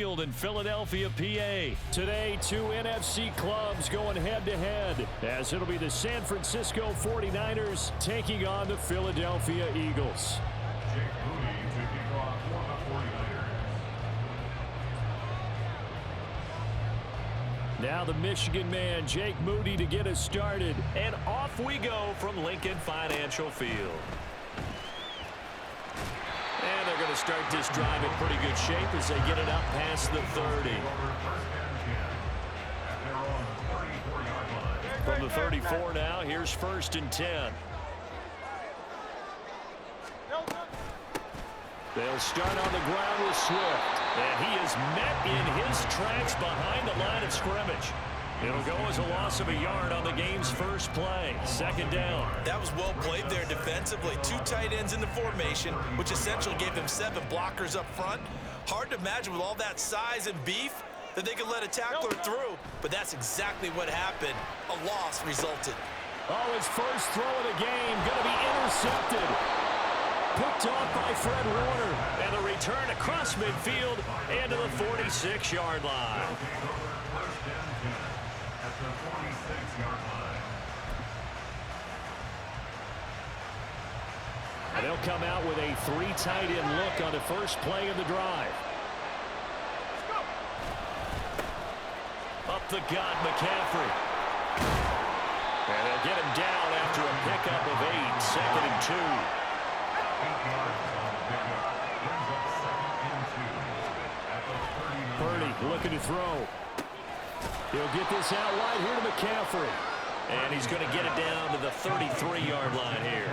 Field in Philadelphia, PA. Today, two NFC clubs going head-to-head, as it'll be the San Francisco 49ers taking on the Philadelphia Eagles. Now the Michigan man, Jake Moody, to get us started. And off we go from Lincoln Financial Field. And they're going to start this drive in pretty good shape as they get it up past the 30. From the 34 now, here's 1st and 10. They'll start on the ground with Swift. And he is met in his tracks behind the line of scrimmage. It'll go as a loss of a yard on the game's first play. 2nd down. That was well played there defensively. 2 tight ends in the formation, which essentially gave him 7 blockers up front. Hard to imagine with all that size and beef that they could let a tackler through, but that's exactly what happened. A loss resulted. Oh, his first throw of the game going to be intercepted. Picked off by Fred Warner. And the return across midfield and to the 46-yard line. And they'll come out with a 3 tight end look on the first play of the drive. Up the gut, McCaffrey. And they'll get him down after a pickup of 8. 2nd and 2. Purdy looking to throw. He'll get this out wide here to McCaffrey. And he's going to get it down to the 33-yard line here.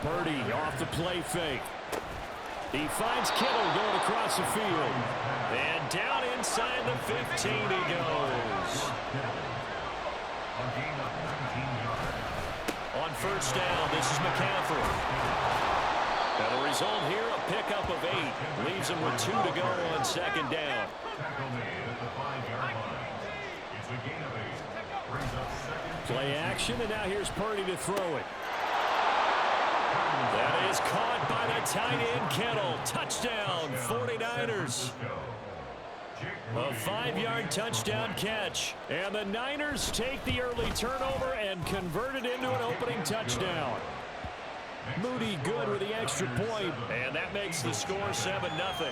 Purdy off the play fake. He finds Kittle going across the field. And down inside the 15 he goes. On 1st down, this is McCaffrey. And the result here, a pickup of 8. Leaves him with 2 to go on 2nd down. Play action, and now here's Purdy to throw it. That is caught by the tight end Kittle. Touchdown, 49ers. A 5-yard touchdown catch. And the Niners take the early turnover and convert it into an opening touchdown. Moody good with the extra point. And that makes the score 7-0.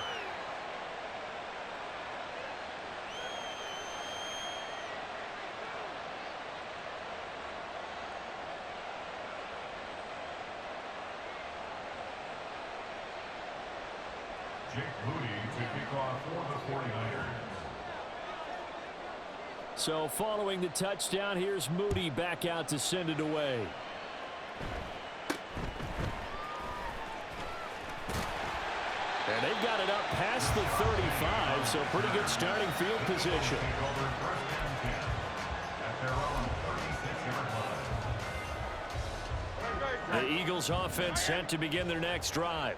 Jake Moody to kick off for the 49ers. So following the touchdown, here's Moody back out to send it away. And they've got it up past the 35, so pretty good starting field position. The Eagles offense set to begin their next drive.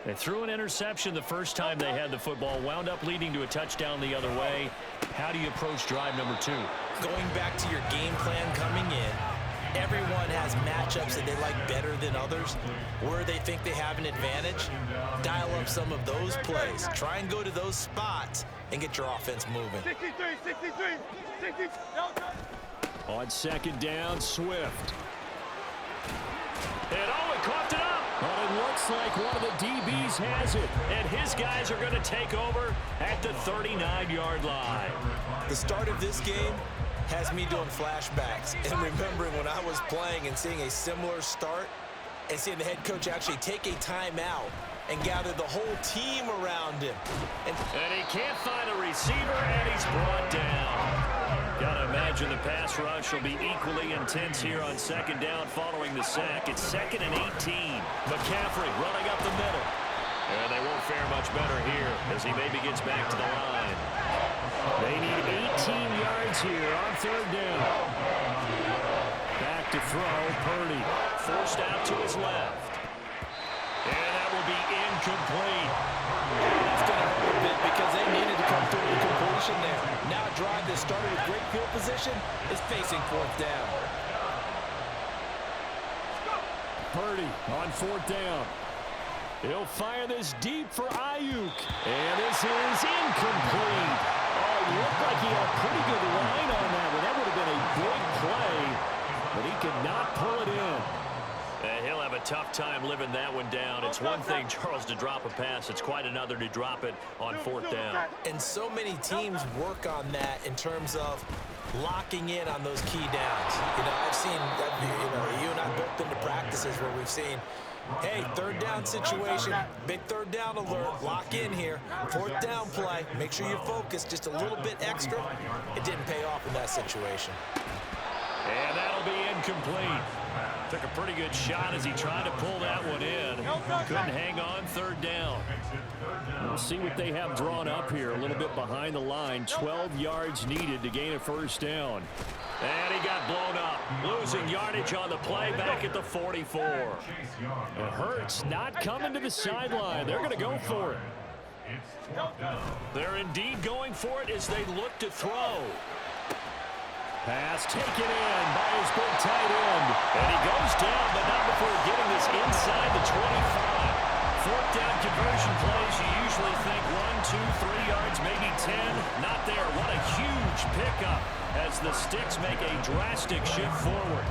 They threw an interception the first time they had the football, wound up leading to a touchdown the other way. How do you approach drive number 2? Going back to your game plan coming in, everyone has matchups that they like better than others. Where they think they have an advantage, dial up some of those plays. Try and go to those spots and get your offense moving. 63. On 2nd down, Swift. And he coughed it up. But it looks like one of the DBs has it. And his guys are going to take over at the 39-yard line. The start of this game has me doing flashbacks and remembering when I was playing and seeing a similar start and seeing the head coach actually take a timeout and gather the whole team around him. And he can't find a receiver, and he's brought down. Gotta imagine the pass rush will be equally intense here on 2nd down following the sack. It's 2nd and 18. McCaffrey running up the middle. And they won't fare much better here as he maybe gets back to the line. They need 18 yards here on 3rd down. Back to throw, Purdy. Forced out to his left. And that will be incomplete. That's going to hurt a bit because they needed to come through with completion there. Now a drive that started with great field position is facing 4th down. Purdy on 4th down. He'll fire this deep for Ayuk. And this is incomplete. Oh, it looked like he had a pretty good line on that one. That would have been a big play, but he could not pull it in. He'll have a tough time living that one down. It's one thing, Charles, to drop a pass. It's quite another to drop it on fourth down. And so many teams work on that in terms of locking in on those key downs. You know, I've seen, you and I both been to practices where we've seen, hey, third down situation, big third down alert, lock in here. Fourth down play, make sure you're focused just a little bit extra. It didn't pay off in that situation. And that'll be incomplete. Took a pretty good shot as he tried to pull that one in. Couldn't hang on third down. We'll see what they have drawn up here. A little bit behind the line. 12 yards needed to gain a first down. And he got blown up. Losing yardage on the play back at the 44. It hurts not coming to the sideline. They're going to go for it. They're indeed going for it as they look to throw. Pass taken in by his big tight end. And he goes down, but not before getting this inside the 25. Fourth down conversion plays, you usually think 1, 2, 3 yards, maybe 10. Not there. What a huge pickup as the Sticks make a drastic shift forward.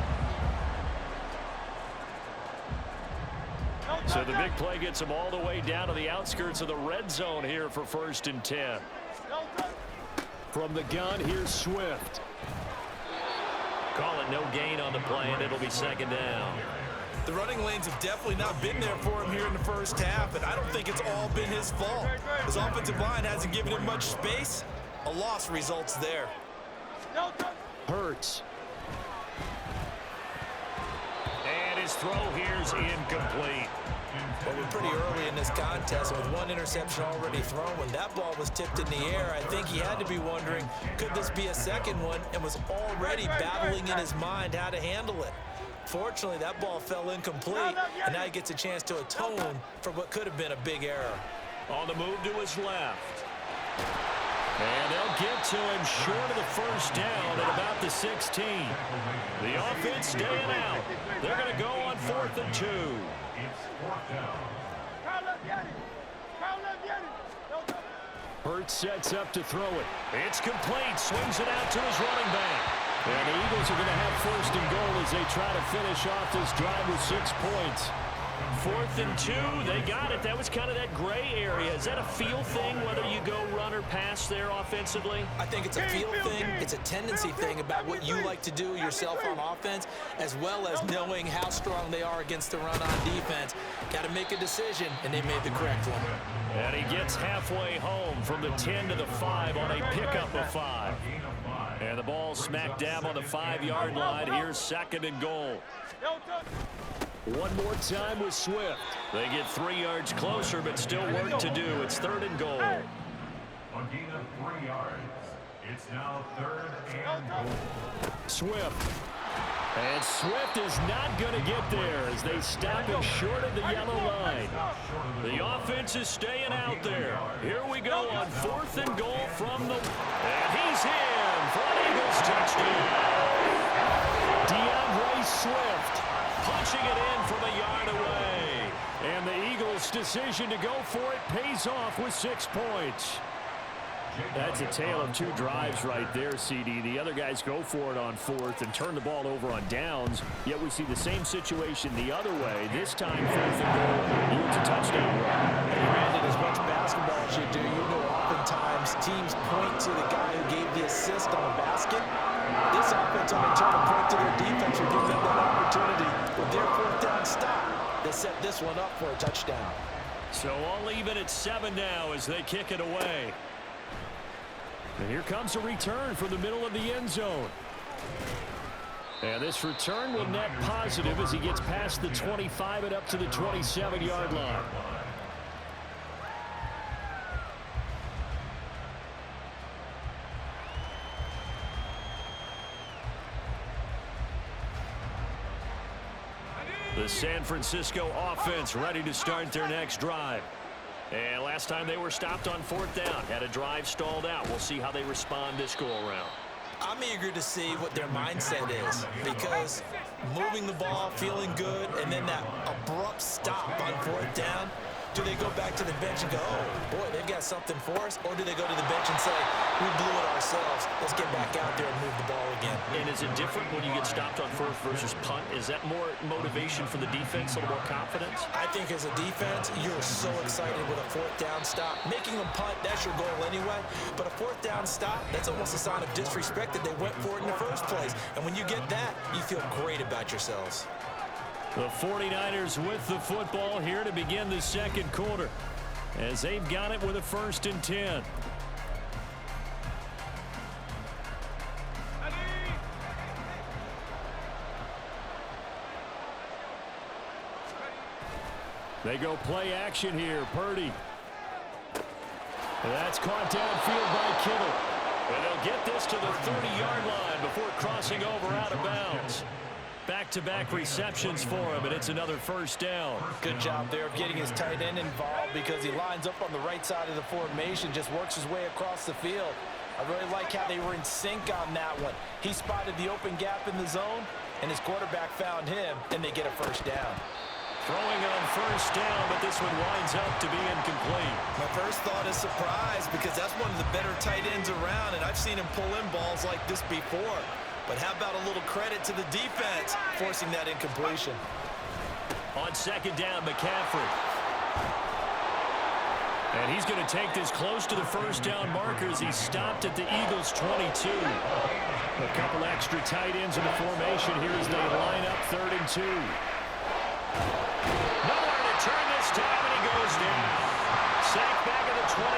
So the big play gets them all the way down to the outskirts of the red zone here for 1st and 10. From the gun, here's Swift. Call it no gain on the play, and it'll be 2nd down. The running lanes have definitely not been there for him here in the first half, and I don't think it's all been his fault. His offensive line hasn't given him much space. A loss results there. Hurts. And his throw here's incomplete. But we're pretty early in this contest with one interception already thrown. When that ball was tipped in the air, I think he had to be wondering, could this be a second one, and was already battling in his mind how to handle it. Fortunately, that ball fell incomplete, and now he gets a chance to atone for what could have been a big error. On the move to his left. And they'll get to him short of the first down at about the 16. The offense staying out. They're going to go on 4th and 2. Hurts sets up to throw it. It's complete. Swings it out to his running back. And the Eagles are going to have 1st and goal as they try to finish off this drive with 6 points. 4th and 2. They got it. That was kind of that gray area. Is that a feel thing, whether you go run or pass there offensively? I think it's a feel thing. It's a tendency thing about what you like to do yourself on offense, as well as knowing how strong they are against the run on defense. Got to make a decision, and they made the correct one. And he gets halfway home from the 10 to the 5 on a pickup of 5. And the ball smack dab on the 5-yard line. Here's 2nd and goal. One more time with Swift. They get 3 yards closer, but still work to do. It's 3rd and goal. A gain of 3 yards. It's now 3rd and goal. Swift. And Swift is not going to get there as they stop him short of the yellow line. The offense is staying out there. Here we go on 4th and goal from the... And he's in for an Eagles touchdown. DeAndre Swift punching it in from a yard away. And the Eagles' decision to go for it pays off with 6 points. That's a tale of 2 drives right there, CD. The other guys go for it on 4th and turn the ball over on downs, yet we see the same situation the other way. This time, 4th and goal, it's a touchdown run. Granted, as much basketball as you do, you know oftentimes teams point to the guy who gave the assist on the basket. This offense only turned to point to their defense or give them that opportunity. With their 4th down stop, they set this one up for a touchdown. So all even at 7 now as they kick it away. And here comes a return from the middle of the end zone. And this return will net positive as he gets past the 25 and up to the 27-yard line. The San Francisco offense ready to start their next drive. And last time they were stopped on 4th down, had a drive stalled out. We'll see how they respond this go-around. I'm eager to see what their mindset is, because moving the ball, feeling good, and then that abrupt stop on 4th down, Do they go back to the bench and go, oh, boy, they've got something for us? Or do they go to the bench and say, we blew it ourselves. Let's get back out there and move the ball again. And is it different when you get stopped on first versus punt? Is that more motivation for the defense, a little more confidence? I think as a defense, you're so excited with a fourth down stop. Making them punt, that's your goal anyway. But a fourth down stop, that's almost a sign of disrespect that they went for it in the first place. And when you get that, you feel great about yourselves. The 49ers with the football here to begin the second quarter, as they've got it with a 1st and 10. They go play action here. Purdy. That's caught downfield by Kittle. And they'll get this to the 30-yard line before crossing over out of bounds. Back-to-back receptions for him, and it's another 1st down. Good job there of getting his tight end involved because he lines up on the right side of the formation, just works his way across the field. I really like how they were in sync on that one. He spotted the open gap in the zone, and his quarterback found him, and they get a 1st down. Throwing on 1st down, but this one winds up to be incomplete. My first thought is surprise because that's one of the better tight ends around, and I've seen him pull in balls like this before. But how about a little credit to the defense forcing that incompletion? On 2nd down, McCaffrey. And he's going to take this close to the 1st down marker as he stopped at the Eagles' 22. A couple extra tight ends in the formation here as they line up 3rd and 2. Nowhere to turn this time, and he goes down. Sacked back at the 29.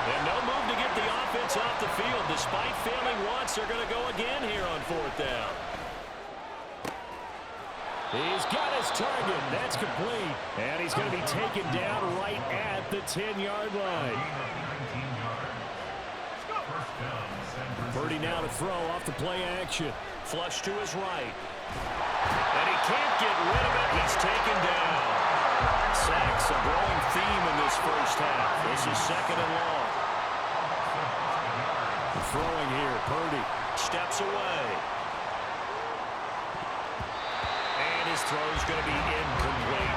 And no move to get the offense off the field. Despite failing once, they're going to go again here on 4th down. He's got his target. That's complete. And he's going to be taken down right at the 10-yard line. Purdy now to throw off the play action. Flush to his right. And he can't get rid of it. He's taken down. Sacks, a growing theme in this 1st half. This is 2nd and long. Throwing here, Purdy. Steps away. And his throw's going to be incomplete.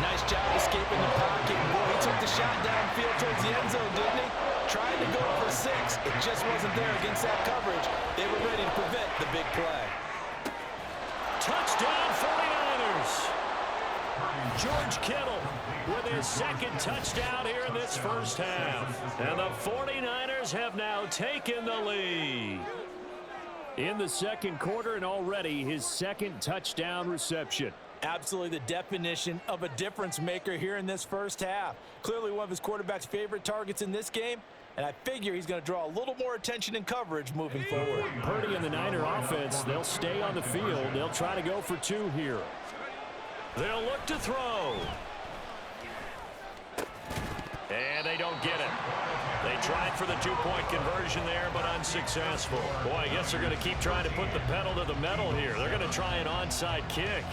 Nice job escaping the pocket. Boy, he took the shot downfield towards the end zone, didn't he? Tried to go for 6. It just wasn't there against that coverage. They were ready to prevent the big play. Touchdown, 49ers. George Kittle with his 2nd touchdown here in this 1st half. And the 49ers have now taken the lead in the 2nd quarter, and already his 2nd touchdown reception. Absolutely the definition of a difference maker here in this 1st half. Clearly one of his quarterback's favorite targets in this game, and I figure he's going to draw a little more attention and coverage moving forward. Purdy and the Niner offense, they'll stay on the field. They'll try to go for 2 here. They'll look to throw. And they don't get it. They tried for the 2-point conversion there, but unsuccessful. Boy, I guess they're going to keep trying to put the pedal to the metal here. They're going to try an onside kick.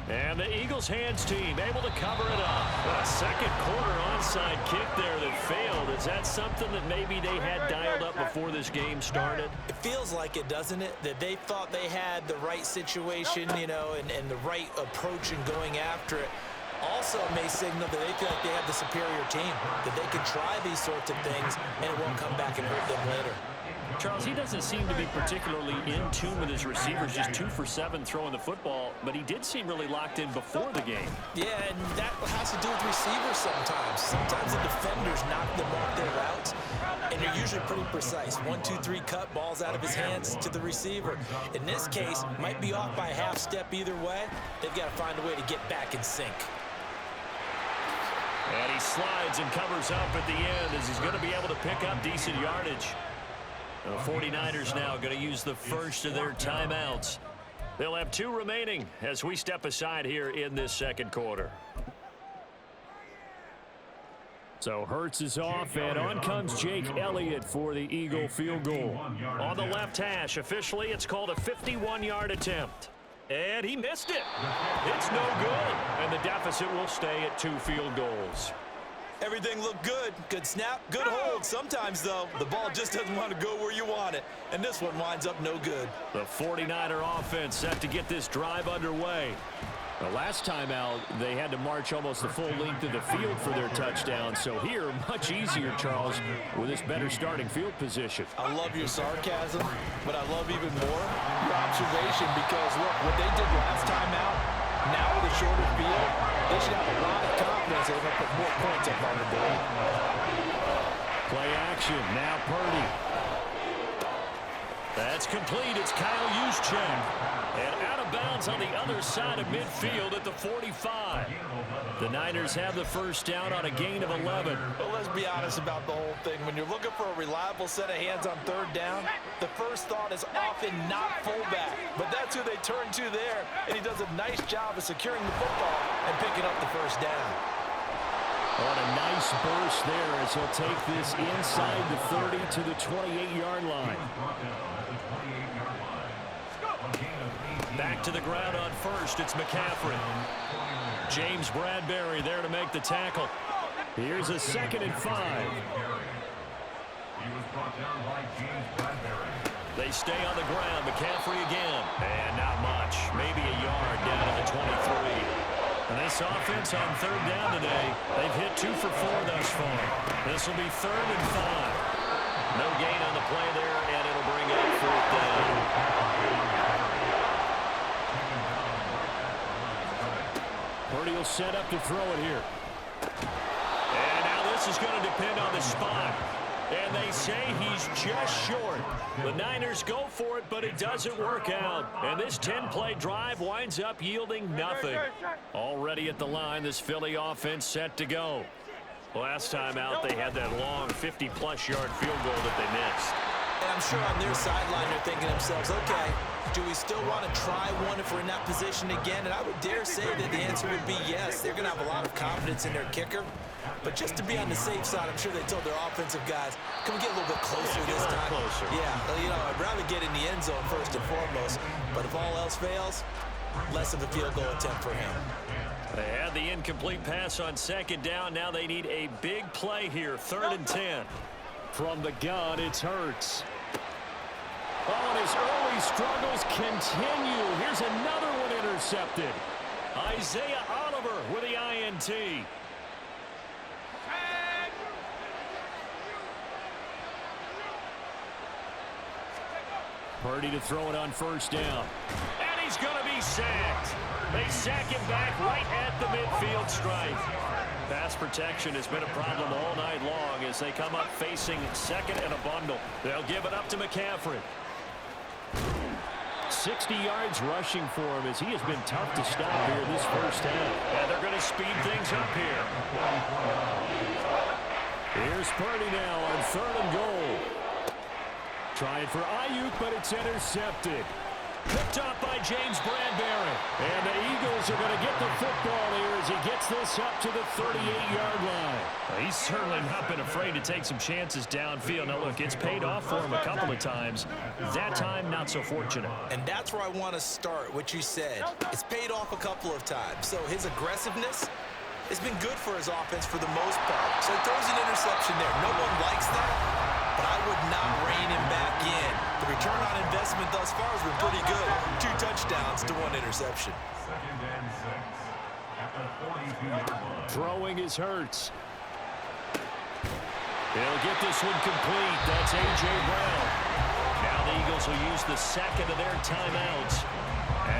And the Eagles hands team able to cover it up. But a 2nd quarter onside kick there that failed. Is that something that maybe they had dialed up before this game started? It feels like it, doesn't it? That they thought they had the right situation, you know, and the right approach in going after it. Also may signal that they feel like they have the superior team, that they can try these sorts of things and it won't come back and hurt them later. Charles, he doesn't seem to be particularly in tune with his receivers, just 2 for 7 throwing the football, but he did seem really locked in before the game. Yeah, and that has to do with receivers sometimes. Sometimes the defenders knock them off their routes, and they're usually pretty precise. 1, 2, 3 cut, balls out of his hands to the receiver. In this case, might be off by a half step either way. They've got to find a way to get back in sync. And he slides and covers up at the end as he's going to be able to pick up decent yardage. The 49ers now going to use the first of their timeouts. They'll have 2 remaining as we step aside here in this 2nd quarter. So Hurts is off, and on comes Jake Elliott for the Eagle field goal. On the left hash, officially, it's called a 51-yard attempt. And he missed it. It's no good. And the deficit will stay at 2 field goals. Everything looked good. Good snap, good hold. Sometimes, though, the ball just doesn't want to go where you want it. And this one winds up no good. The 49er offense set to get this drive underway. The last time out, they had to march almost the full length of the field for their touchdown. So here, much easier, Charles, with this better starting field position. I love your sarcasm, but I love even more your observation because, look, what they did last time out, now with a shorter field, they should have a lot of confidence they're going to put more points up on the board. Play action. Now Purdy. That's complete. It's Kyle Juszczyk. And out of bounds on the other side of midfield at the 45. The Niners have the first down on a gain of 11. But let's be honest about the whole thing. When you're looking for a reliable set of hands on third down, the first thought is often not fullback. But that's who they turn to there, and he does a nice job of securing the football and picking up the first down. On a nice burst there as he'll take this inside the 30 to the 28-yard line. Back to the ground on first. It's McCaffrey. James Bradbury there to make the tackle. Here's a 2nd and 5. He was brought down by James Bradbury. They stay on the ground. McCaffrey again. And not much. Maybe a yard down to the 23. And this offense on third down today, they've hit 2 for 4 thus far. This will be 3rd and 5. No gain on the play there, and it'll bring up 4th down. Purdy will set up to throw it here. And now this is going to depend on the spot. And they say he's just short. The Niners go for it, but it doesn't work out. And this 10-play drive winds up yielding nothing. Already at the line, this Philly offense set to go. Last time out, they had that long 50-plus yard field goal that they missed. And I'm sure on their sideline they're thinking to themselves, okay, do we still want to try one if we're in that position again? And I would dare say that the answer would be yes. They're going to have a lot of confidence in their kicker. But just to be on the safe side, I'm sure they told their offensive guys, come get a little bit closer this time. Closer. Yeah, you know, I'd rather get in the end zone first and foremost. But if all else fails, less of a field goal attempt for him. They had the incomplete pass on 2nd down. Now they need a big play here, 3rd and 10. From the gun, it's Hurts. Oh, and his early struggles continue. Here's another one intercepted. Isaiah Oliver with the INT. Purdy to throw it on 1st down. And he's going to be sacked. They sack him back right at the midfield stripe. Pass protection has been a problem all night long as they come up facing 2nd and a bundle. They'll give it up to McCaffrey. 60 yards rushing for him as he has been tough to stop here this first half. And they're going to speed things up here. Here's Purdy now on 3rd and goal. Trying for Ayuk, but it's intercepted. Picked up by James Bradbury. And the Eagles are going to get the football here as he gets this up to the 38-yard line. Well, he's certainly not been afraid to take some chances downfield. Now, look, it's paid off for him a couple of times. That time, not so fortunate. And that's where I want to start, what you said. It's paid off a couple of times. So his aggressiveness has been good for his offense for the most part. So he throws an interception there. No one likes that, but I would not rein him back in. The return on investment thus far has been pretty good. 2 touchdowns to 1 interception. 2nd and 6 at the 42-yard line. Throwing is Hurts. They'll get this one complete. That's A.J. Brown. Now the Eagles will use the 2nd of their timeouts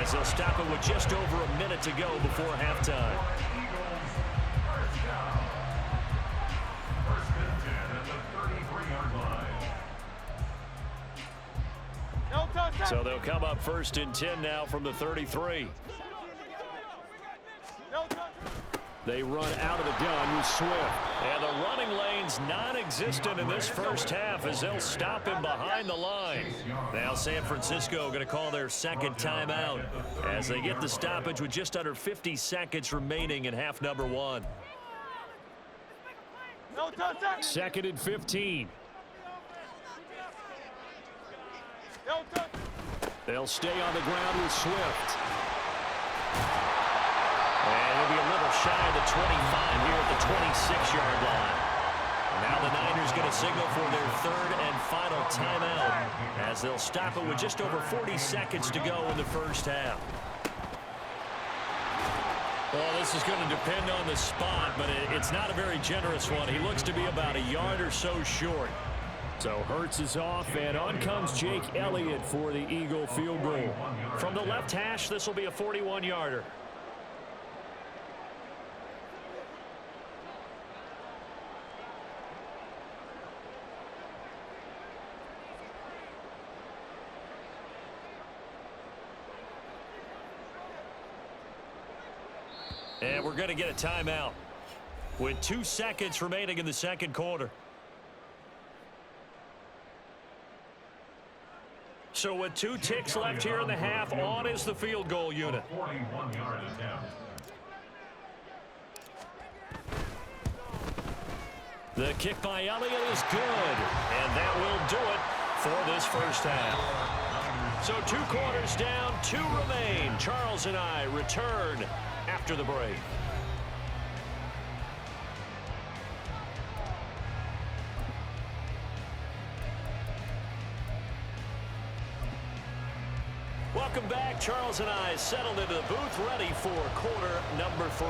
as they'll stop it with just over a minute to go before halftime. Eagles, first down. 1st and 10 at the 33-yard line. So they'll come up 1st and 10 now from the 33. They run out of the gun with Swift. And the running lane's non-existent in this first half as they'll stop him behind the line. Now San Francisco going to call their 2nd timeout as they get the stoppage with just under 50 seconds remaining in half number 1. 2nd and 15. They'll stay on the ground with Swift. And it'll be a little shy of the 25 here at the 26-yard line. Now the Niners going to signal for their third and final timeout as they'll stop it with just over 40 seconds to go in the first half. Well, this is going to depend on the spot, but it's not a very generous one. He looks to be about a yard or so short. So Hurts is off, and on comes Jake Elliott for the Eagle field goal. From the left hash, this will be a 41-yarder. And we're going to get a timeout with 2 seconds remaining in the second quarter. So with 2 ticks left here in the half, on is the field goal unit. 41-yard attempt. The kick by Elliott is good, and that will do it for this first half. So 2 quarters down, 2 remain. Charles and I return after the break. Welcome back. Charles and I settled into the booth, ready for quarter number 3.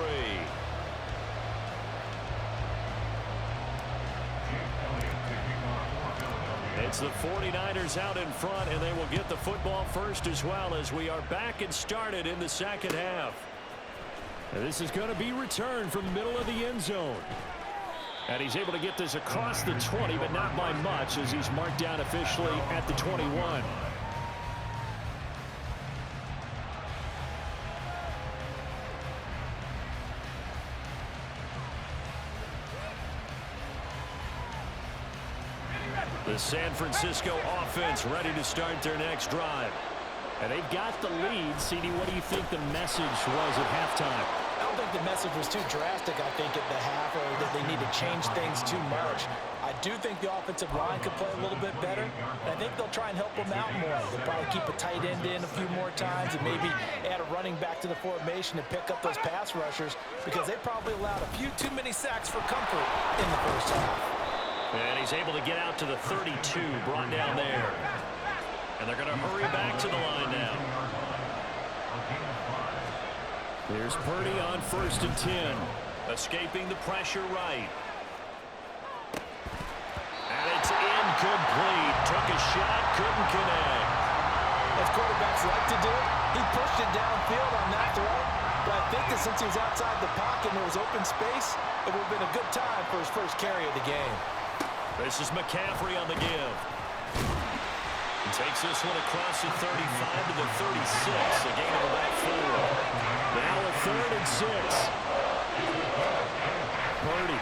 It's the 49ers out in front, and they will get the football first as well as we are back and started in the second half. And this is going to be returned from the middle of the end zone. And he's able to get this across the 20, but not by much as he's marked down officially at the 21. The San Francisco offense ready to start their next drive. And they've got the lead. CD, what do you think the message was at halftime? I don't think the message was too drastic, I think, at the half, or that they need to change things too much. I do think the offensive line could play a little bit better. And I think they'll try and help them out more. They'll probably keep a tight end in a few more times and maybe add a running back to the formation to pick up those pass rushers because they probably allowed a few too many sacks for comfort in the first half. And he's able to get out to the 32, brought down there. And they're going to hurry back to the line now. Here's Purdy on 1st and 10. Escaping the pressure right. And it's incomplete. Took a shot, couldn't connect. As quarterbacks like to do, he pushed it downfield on that throw. But I think that since he was outside the pocket and there was open space, it would have been a good time for his first carry of the game. This is McCaffrey on the give. He takes this one across the 35 to the 36. A gain of about 4. Now a 3rd and 6. Purdy.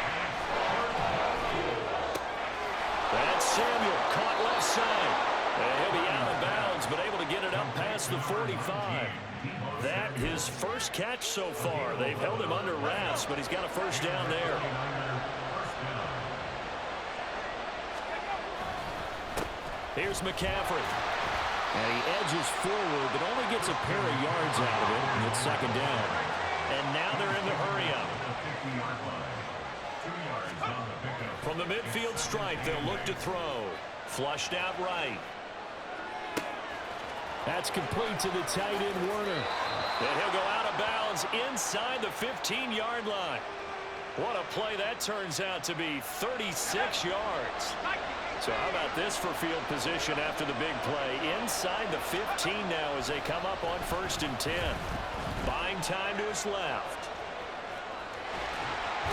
That's Samuel caught left side. And he'll be out of bounds, but able to get it up past the 45. That his first catch so far. They've held him under wraps, but he's got a first down there. Here's McCaffrey. And he edges forward, but only gets a pair of yards out of it, and it's 2nd down. And now they're in the hurry-up. From the midfield stripe, they'll look to throw. Flushed out right. That's complete to the tight end, Werner. And he'll go out of bounds inside the 15-yard line. What a play that turns out to be, 36 yards. So how about this for field position after the big play? Inside the 15 now as they come up on 1st and 10. Buying time to his left.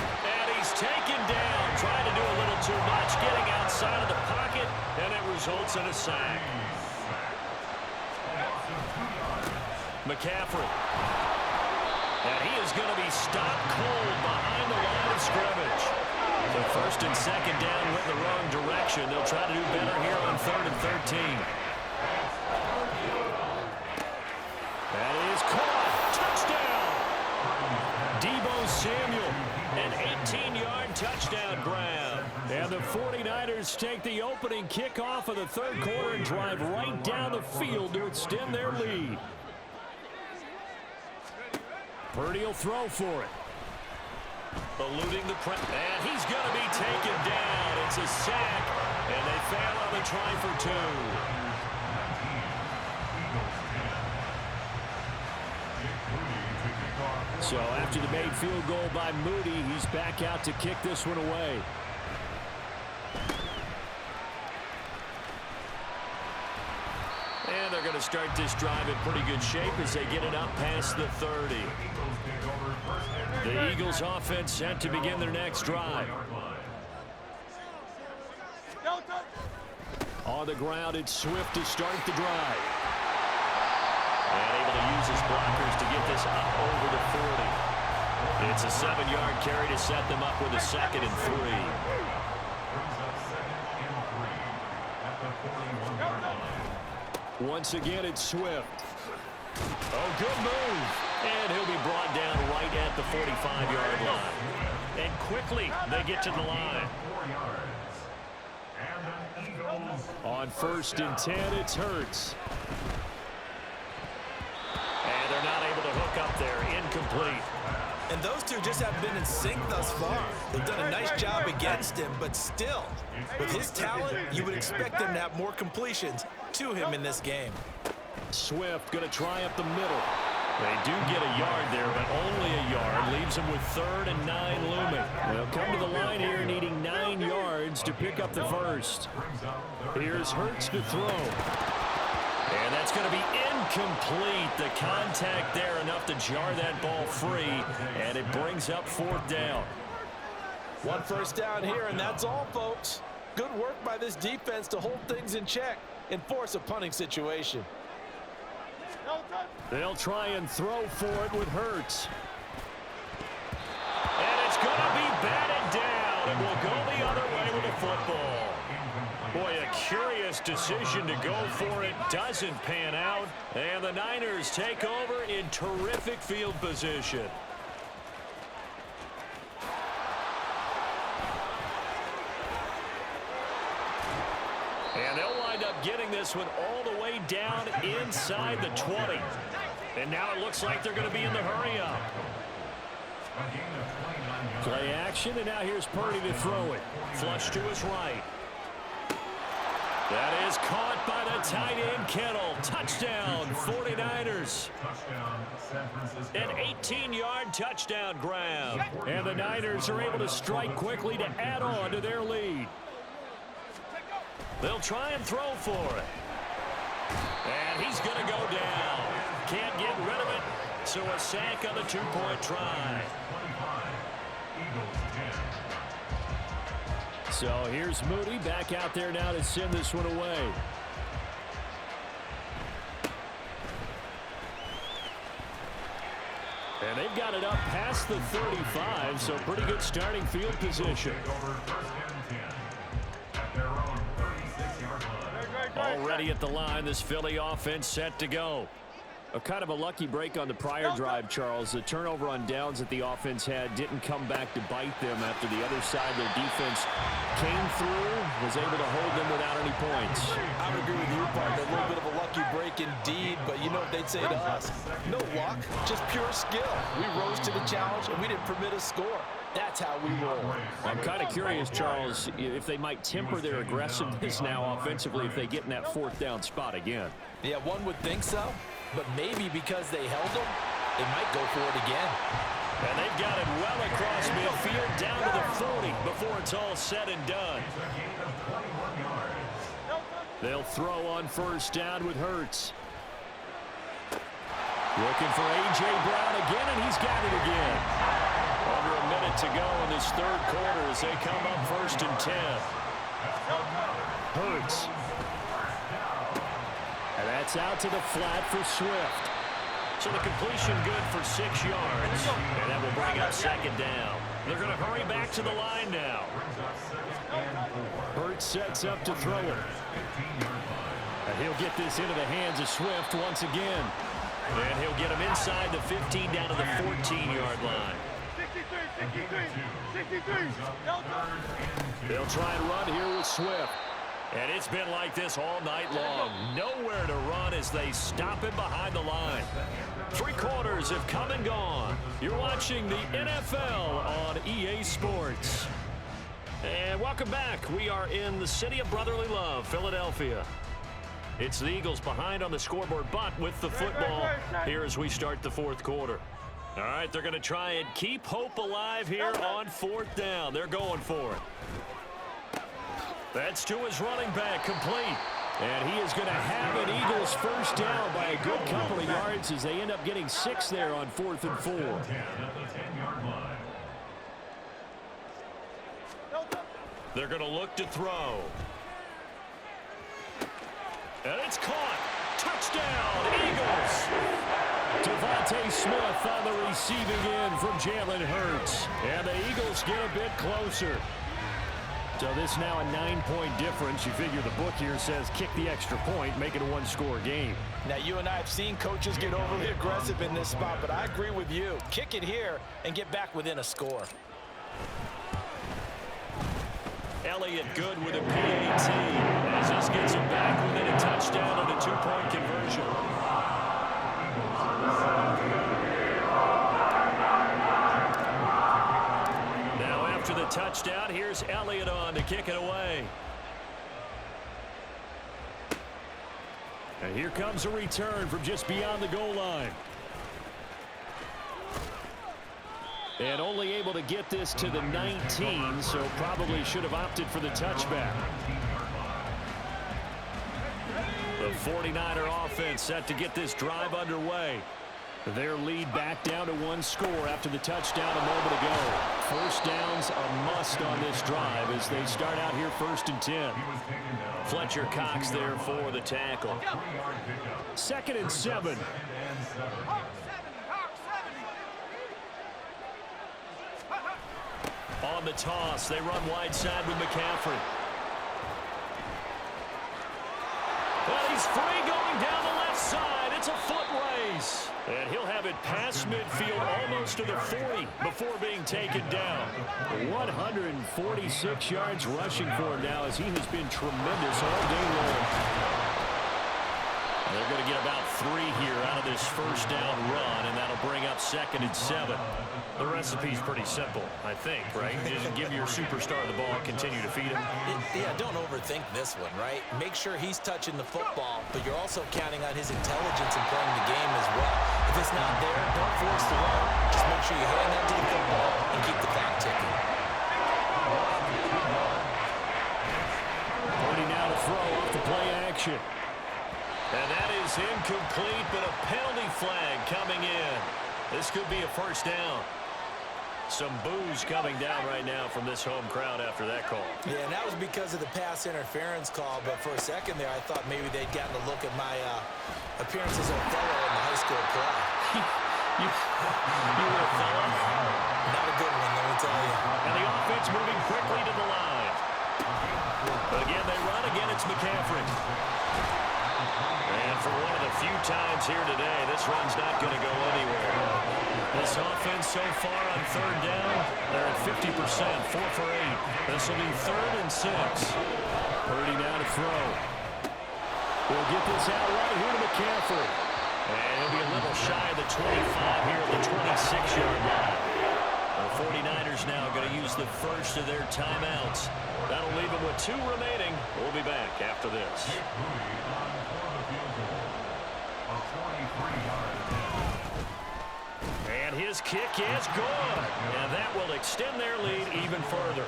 And he's taken down, trying to do a little too much, getting outside of the pocket, and it results in a sack. McCaffrey. And he is going to be stopped cold behind the line of scrimmage. So 1st and 2nd down went the wrong direction. They'll try to do better here on 3rd and 13. That is caught. Touchdown! Deebo Samuel, an 18-yard touchdown grab. And the 49ers take the opening kickoff of the 3rd quarter and drive right down the field to extend their lead. Purdy will throw for it. Eluding the press. And he's going to be taken down. It's a sack, and they fail on the try for 2. So after the made field goal by Moody, he's back out to kick this one away. And they're going to start this drive in pretty good shape as they get it up past the 30. The Eagles offense set to begin their next drive. On the ground, it's Swift to start the drive. And able to use his blockers to get this up over the 40. It's a 7-yard carry to set them up with a 2nd and 3. Once again, it's Swift. Oh, good move. And he'll be brought down right at the 45-yard line. And quickly, they get to the line. On 1st and 10, it's Hurts. And they're not able to hook up there. Incomplete. And those two just have been in sync thus far. They've done a nice job against him, but still, with his talent, you would expect them to have more completions to him in this game. Swift going to try up the middle. They do get a yard there, but only a yard. Leaves them with 3rd and 9 looming. They'll come to the line here needing 9 yards to pick up the first. Here's Hurts to throw. And that's going to be incomplete. The contact there enough to jar that ball free, and it brings up 4th down. 1 first down here, and that's all, folks. Good work by this defense to hold things in check and force a punting situation. They'll try and throw for it with Hurts. And it's going to be batted down, and will go the other way with the football. Boy, a curious decision to go for it. Doesn't pan out, and the Niners take over in terrific field position. And they'll wind up getting this one all the way down inside the 20. And now it looks like they're going to be in the hurry-up. Play action, and now here's Purdy to throw it. Flush to his right. That is caught by the tight end, Kittle. Touchdown, 49ers. An 18-yard touchdown grab. And the Niners are able to strike quickly to add on to their lead. They'll try and throw for it. And he's going to go down. Can't get rid of it. So a sack on the 2-point try. So here's Moody back out there now to send this one away. And they've got it up past the 35, so pretty good starting field position. Already at the line, this Philly offense set to go. A kind of a lucky break on the prior drive, Charles. The turnover on downs that the offense had didn't come back to bite them after the other side. Their defense came through, was able to hold them without any points. I would agree with you, partner. A little bit of a lucky break indeed, but you know what they'd say to us? No luck, just pure skill. We rose to the challenge, and we didn't permit a score. That's how we roll. I'm kind of curious, Charles, if they might temper their aggressiveness now offensively if they get in that 4th down spot again. Yeah, one would think so, but maybe because they held them, they might go for it again. And they've got it well across midfield down to the 40 before it's all said and done. They'll throw on 1st down with Hurts. Looking for A.J. Brown again, and he's got it again. Under a minute to go in this 3rd quarter as they come up 1st and 10. Hurts. And that's out to the flat for Swift. So the completion good for 6 yards. And that will bring up 2nd down. They're going to hurry back to the line now. Hurts sets up to throw it. And he'll get this into the hands of Swift once again. And he'll get him inside the 15 down to the 14-yard line. 63. They'll try and run here with Swift. And it's been like this all night long. Nowhere to run as they stop him behind the line. 3 quarters. quarters have come and gone. You're watching the NFL on EA Sports. And welcome back. We are in the city of brotherly love, Philadelphia. It's the Eagles behind on the scoreboard, but with the football here as we start the fourth quarter. All right, they're going to try and keep hope alive here on fourth down. They're going for it. That's to his running back, complete. And he is going to have an Eagles first down by a good couple of yards as they end up getting 6 there on 4th and 4. They're going to look to throw. And it's caught. Touchdown, Eagles. Devontae Smith on the receiving end from Jalen Hurts. And the Eagles get a bit closer. So this now a 9-point difference. You figure the book here says kick the extra point, make it a one-score game. Now, you and I have seen coaches get overly aggressive in this spot, but I agree with you. Kick it here and get back within a score. Elliott good with a PAT as this gets him back within a touchdown and a 2-point conversion. Now after the touchdown, here's Elliott on to kick it away. And here comes a return from just beyond the goal line. And only able to get this to the 19, so probably should have opted for the touchback. The 49er offense set to get this drive underway. Their lead back down to 1 score after the touchdown a moment ago. First down's a must on this drive as they start out here 1st and 10. Fletcher Cox there for the tackle. 2nd and 7. On the toss, they run wide side with McCaffrey. Well, he's free going down the left side. It's a foot race. And he'll have it past midfield almost to the 40 before being taken down. 146 yards rushing for him now as he has been tremendous all day long. They're going to get about 3 here out of this first down run, and that'll bring up 2nd and 7. The recipe's pretty simple, I think, right? Just give your superstar the ball, continue to feed him. Yeah, don't overthink this one, right? Make sure he's touching the football, but you're also counting on his intelligence in playing the game as well. If it's not there, don't force the run. Just make sure you hand that to the football and keep the clock ticking. 40 now to throw off the play action. And that is incomplete, but a penalty flag coming in. This could be a first down. Some boos coming down right now from this home crowd after that call. Yeah, and that was because of the pass interference call, but for a second there, I thought maybe they'd gotten a look at my appearance as a fellow in the high school play. you were a fellow? Not a good one, let me tell you. And the offense moving quickly to the line. But again, they run. Again, it's McCaffrey. And for one of the few times here today, this run's not going to go anywhere. This offense so far on 3rd down, they're at 50%, 4 for 8. This will be 3rd and 6. Purdy now to throw. We'll get this out right here to McCaffrey. And he'll be a little shy of the 25 here at the 26-yard line. The 49ers now going to use the first of their timeouts. That'll leave them with 2 remaining. We'll be back after this. And his kick is good. And that will extend their lead even further.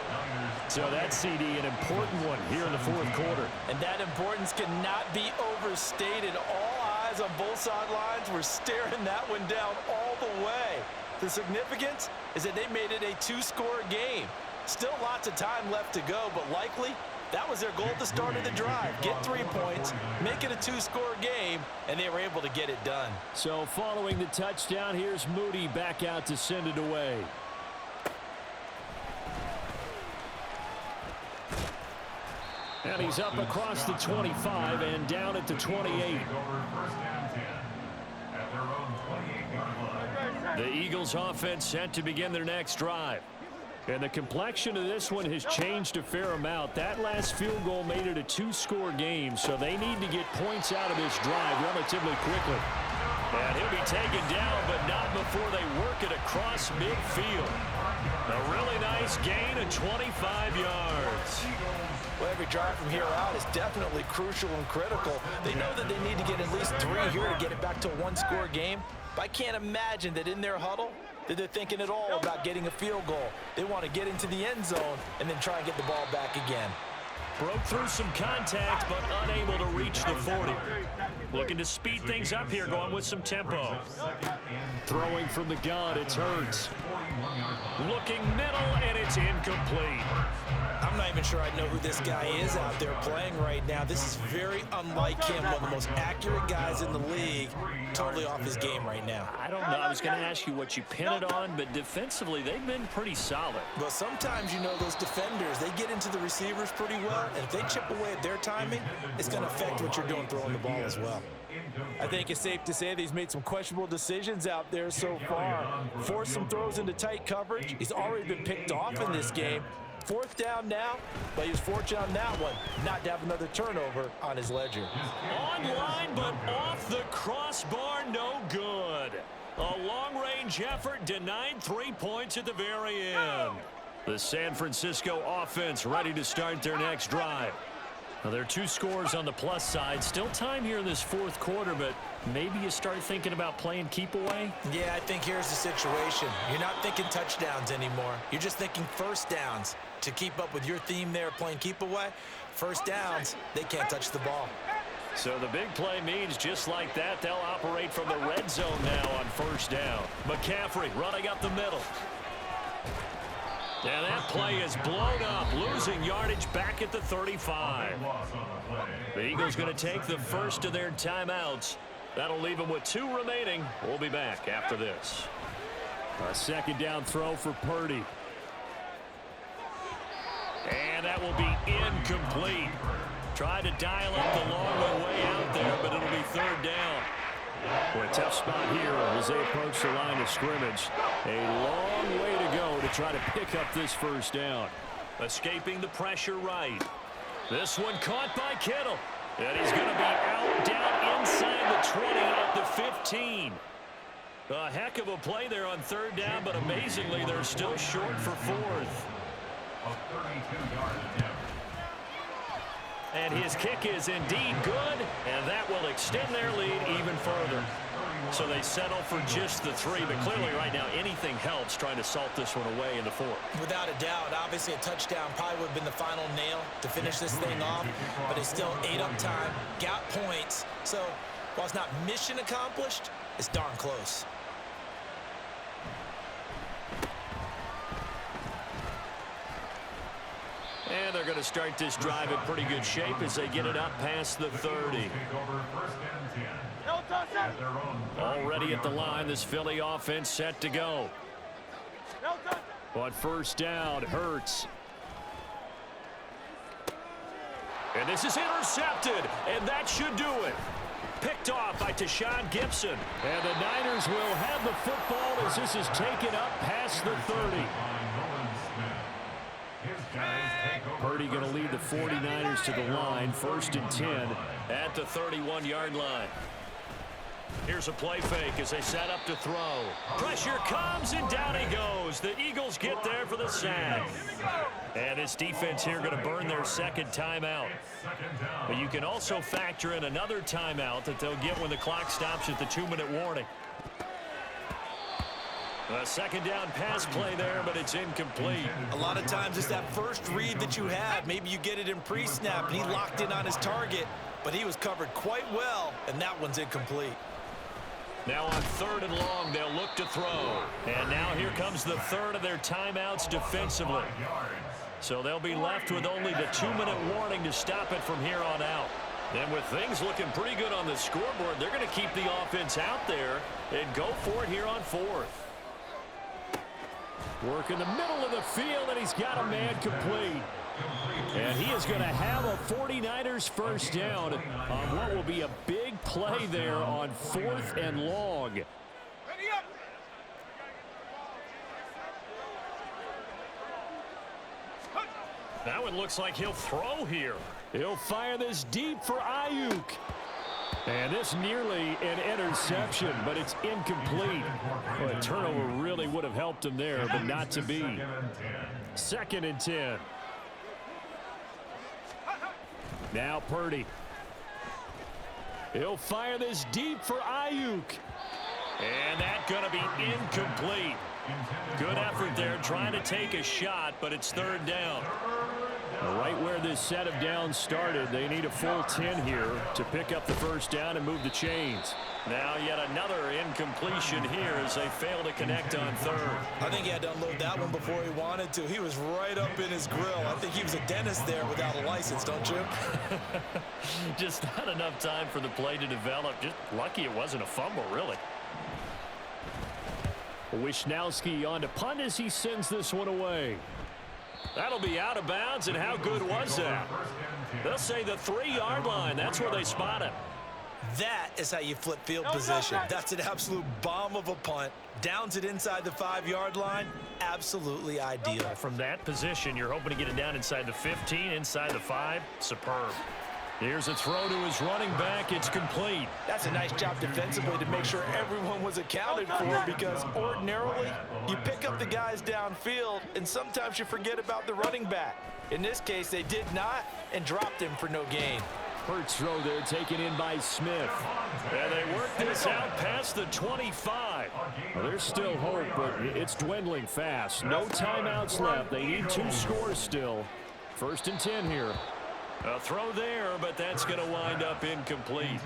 So that's, CD, an important one here in the 4th quarter. And that importance cannot be overstated. All eyes on both sidelines were staring that one down all the way. The significance is that they made it a 2-score game. Still lots of time left to go, but likely that was their goal at the start of the drive. Get 3 points, make it a 2-score game, and they were able to get it done. So following the touchdown, here's Moody back out to send it away. And he's up across the 25 and down at the 28. The Eagles offense set to begin their next drive. And the complexion of this one has changed a fair amount. That last field goal made it a 2-score game, so they need to get points out of this drive relatively quickly. And he'll be taken down, but not before they work it across midfield. A really nice gain of 25 yards. Well, every drive from here out is definitely crucial and critical. They know that they need to get at least 3 here to get it back to a one-score game. But I can't imagine that in their huddle that they're thinking at all about getting a field goal. They want to get into the end zone and then try and get the ball back again. Broke through some contact, but unable to reach the 40. Looking to speed things up here, going with some tempo. Throwing from the gun, it's Hurts. Looking middle, and it's incomplete. I'm not even sure I know who this guy is out there playing right now. This is very unlike him, one of the most accurate guys in the league. Totally off his game right now. I don't know. I was going to ask you what you pin it on, but defensively, they've been pretty solid. Well, sometimes, you know, those defenders, they get into the receivers pretty well, and if they chip away at their timing, it's going to affect what you're doing throwing the ball as well. I think it's safe to say that he's made some questionable decisions out there so far. Forced some throws into tight coverage. He's already been picked off in this game. 4th down now, but he was fortunate on that one not to have another turnover on his ledger. On line, but off the crossbar, no good. A long-range effort denied 3 points at the very end. The San Francisco offense ready to start their next drive. Now, there are 2 scores on the plus side. Still time here in this 4th quarter, but maybe you start thinking about playing keep away? Yeah, I think here's the situation. You're not thinking touchdowns anymore. You're just thinking first downs. To keep up with your theme there, playing keep away, first downs, they can't touch the ball. So the big play means just like that, they'll operate from the red zone now on 1st down. McCaffrey running up the middle. And that play is blown up, losing yardage back at the 35. The Eagles going to take the first of their timeouts. That'll leave them with 2 remaining. We'll be back after this. A 2nd down throw for Purdy. And that will be incomplete. Tried to dial up the long way out there, but it'll be 3rd down. Boy, tough spot here as they approach the line of scrimmage. A long way to go to try to pick up this 1st down. Escaping the pressure right. This one caught by Kittle. And he's going to be out down inside the 20 at the 15. A heck of a play there on 3rd down, but amazingly, they're still short for 4th. And his kick is indeed good, and that will extend their lead even further. So they settle for just the 3, but clearly right now anything helps trying to salt this one away in the 4th. Without a doubt, obviously a touchdown probably would have been the final nail to finish this thing off, but it's still ate up time, got points. So while it's not mission accomplished, it's darn close. And they're going to start this drive in pretty good shape as they get it up past the 30. Already at the line, this Philly offense set to go. On 1st down, Hurts. And this is intercepted, and that should do it. Picked off by Tashawn Gibson. And the Niners will have the football as this is taken up past the 30. Purdy going to lead the 49ers to the line, 1st and 10 at the 31-yard line. Here's a play fake as they set up to throw. Pressure comes, and down he goes. The Eagles get there for the sack. And this defense here going to burn their 2nd timeout. But you can also factor in another timeout that they'll get when the clock stops at the 2-minute warning. A 2nd down pass play there, but it's incomplete. A lot of times it's that first read that you have. Maybe you get it in pre-snap, and he locked in on his target, but he was covered quite well, and that one's incomplete. Now on 3rd and long, they'll look to throw. And now here comes the 3rd of their timeouts defensively. So they'll be left with only the 2-minute warning to stop it from here on out. And with things looking pretty good on the scoreboard, they're going to keep the offense out there and go for it here on 4th. Work in the middle of the field, and he's got a man complete. And he is going to have a 49ers 1st down on what will be a big play there on 4th and long. Now it looks like he'll throw here. He'll fire this deep for Ayuk. And this nearly an interception, but it's incomplete. Well, a turnover really would have helped him there, but not to be. 2nd and 10. Now Purdy. He'll fire this deep for Ayuk. And that's going to be incomplete. Good effort there trying to take a shot, but it's 3rd down. Right where this set of downs started, they need a full 10 here to pick up the 1st down and move the chains. Now yet another incompletion here as they fail to connect on 3rd. I think he had to unload that one before he wanted to. He was right up in his grill. I think he was a dentist there without a license, don't you? Just not enough time for the play to develop. Just lucky it wasn't a fumble, really. Wishnowski on to punt as he sends this one away. That'll be out of bounds, and how good was that? They'll say the 3-yard line. That's where they spot him. That is how you flip field position. That's an absolute bomb of a punt. Downs it inside the 5-yard line. Absolutely ideal. From that position, you're hoping to get it down inside the 15, inside the 5. Superb. Here's a throw to his running back. It's complete. That's a nice job defensively to make sure everyone was accounted for, because ordinarily you pick up the guys downfield and sometimes you forget about the running back. In this case, they did not and dropped him for no gain. Hurts throw there taken in by Smith. And they work this out past the 25. Well, there's still hope, but it's dwindling fast. No timeouts left. They need 2 scores still. 1st and 10 here. A throw there, but that's going to wind up incomplete.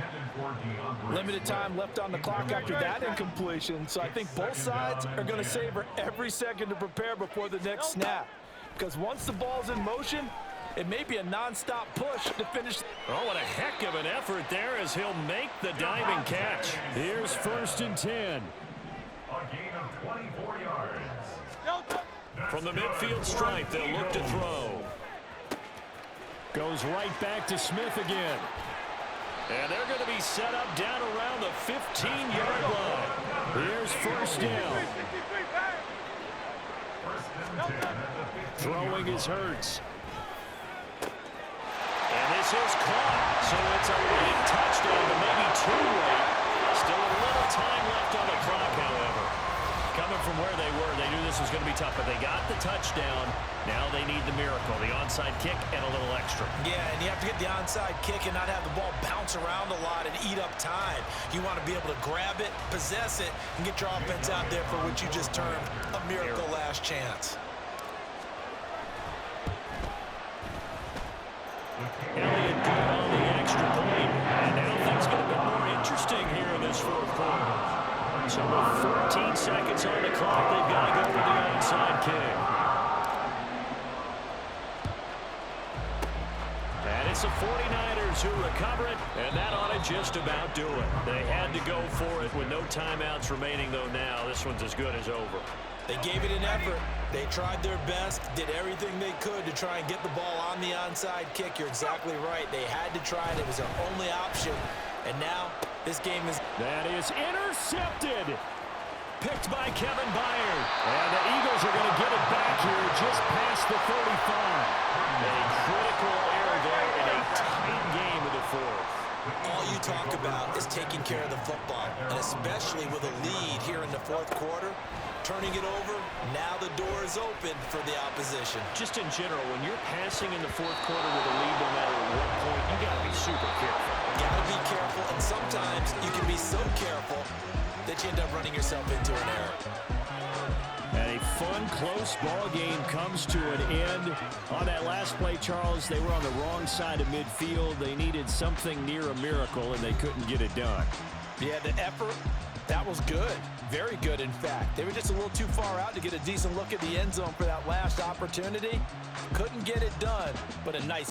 Limited time left on the clock after that incompletion, so I think both sides are going to savor every second to prepare before the next snap. Because once the ball's in motion, it may be a non-stop push to finish. Oh, what a heck of an effort there as he'll make the diving catch. Here's 1st and 10. A gain of 24 yards. From the midfield stripe, they'll look to throw. Goes right back to Smith again. And they're going to be set up down around the 15-yard line. Here's 1st down. Throwing is Hurts. And this is caught. So it's a late touchdown, but maybe too late. Still a little time left on the clock, however. Coming from where they were, they knew this was going to be tough, but they got the touchdown. Now they need the miracle, the onside kick and a little extra. Yeah, and you have to get the onside kick and not have the ball bounce around a lot and eat up time. You want to be able to grab it, possess it, and get your offense out there for what you just termed a miracle last chance. Elliott good on the extra point. And now things get a bit more interesting here in this 4th quarter. So with 14 seconds on the clock, they've got to go for the onside kick. And it's the 49ers who recover it, and that ought to just about do it. They had to go for it with no timeouts remaining, though now this one's as good as over. They gave it an effort. They tried their best, did everything they could to try and get the ball on the onside kick. You're exactly right. They had to try it. It was their only option. And now this game is... That is intercepted. Picked by Kevin Byard. And the Eagles are going to get it back here just past the 35. A critical error there in a tight game of the 4th. All you talk about is taking care of the football, and especially with a lead here in the 4th quarter. Turning it over, now the door is open for the opposition. Just in general, when you're passing in the 4th quarter with a lead, no matter at what point, you got to be super careful. Got to be careful, and sometimes you can be so careful that you end up running yourself into an error. And a fun, close ball game comes to an end. On that last play, Charles, they were on the wrong side of midfield. They needed something near a miracle, and they couldn't get it done. Yeah, the effort, that was good. Very good, in fact. They were just a little too far out to get a decent look at the end zone for that last opportunity. Couldn't get it done, but a nice